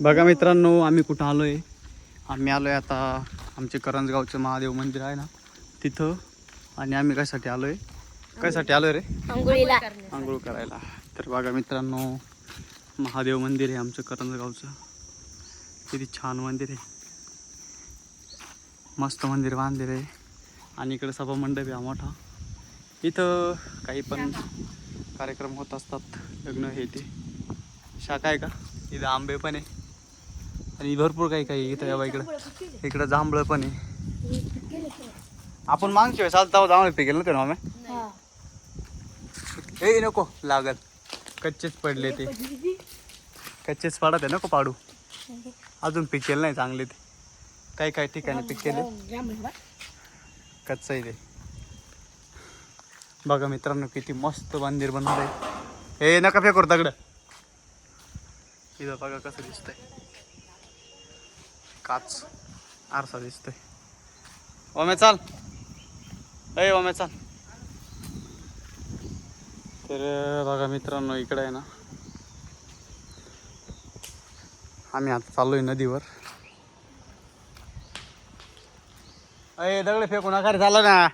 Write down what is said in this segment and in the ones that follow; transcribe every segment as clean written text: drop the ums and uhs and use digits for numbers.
बघा मित्रांनो, आम्ही कुठं आलोय? आम्ही आलोय आता आमचे करंजगावचं महादेव मंदिर आहे ना तिथं. आणि आम्ही कशासाठी आलोय रे? आंघोळीला. आंघोळ करायला. तर बघा मित्रांनो, महादेव मंदिर आहे आमचं करंजगावचं. किती छान मंदिर आहे, मस्त मंदिर बांधलेलं आहे. आणि इकडे सभा मंडप आहे मोठा. इथं काही पण कार्यक्रम होत असतात, लग्न हे ते. शाखा आहे का इथं? आंबे पण आहे आणि भरपूर काही काही इथं. या इकडं जांभळं पण आहे. आपण मागच्या वेळेस चालता जांभळे पिकेल नव्हते ना आम्ही? हे नको लागल, कच्चेच पडले ते. कच्चेच पाडत आहे, नको पाडू. अजून पिकेल नाही चांगले ते. काही काही ठिकाणी पिकेले, कच्चं आहे ते. बघा मित्रांनो, किती मस्त मंदिर बनवलं आहे. हे नका फेकू दगड. इथं बघा कसं दिसतंय, काच आरसा दिसतोय. ओमे चाल, अय ओमे चाल. तर बघा मित्रांनो, इकडे आहे ना, आम्ही आता चाललोय नदीवर. अय दगड फेकू नका रे, झालं ना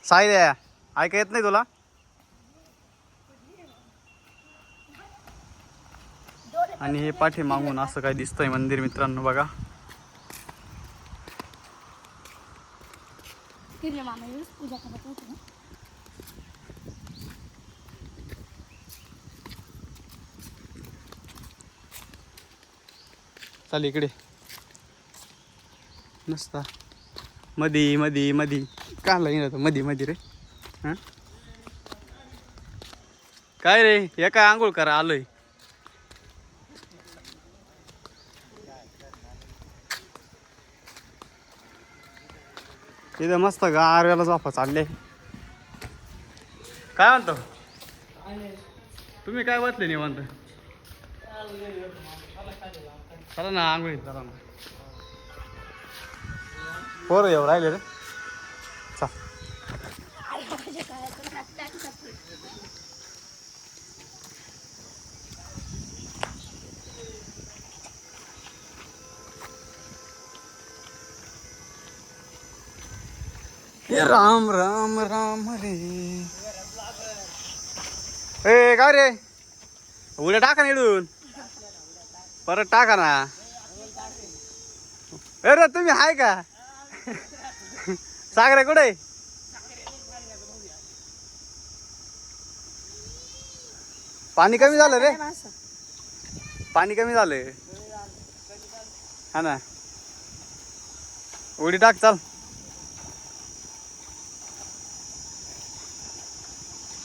साई रे, ऐका येत नाही तुला? आणि हे पाठी मागून असं काय दिसतंय मंदिर मित्रांनो, बघा. चाल इकडे नसता मधी मधी मधी काला येणार मधी मधी रे. हां काय रे, हे काय आंघोळ करा आलोय? इथं मस्त गारव्याला झोपा चालले. काय म्हणतो तुम्ही? काय बसले निवांत? चला ना आंघोळीत, चला ना. पोरं येऊ राहिले रे. चा राम राम राम रे. ए काय रे, उड्या टाका ना इडून, परत टाका ना. अरे तुम्ही आहे का? सागरे कुठे? पाणी कमी झालं रे, पाणी कमी झालं. हा ना, उडी टाक चाल.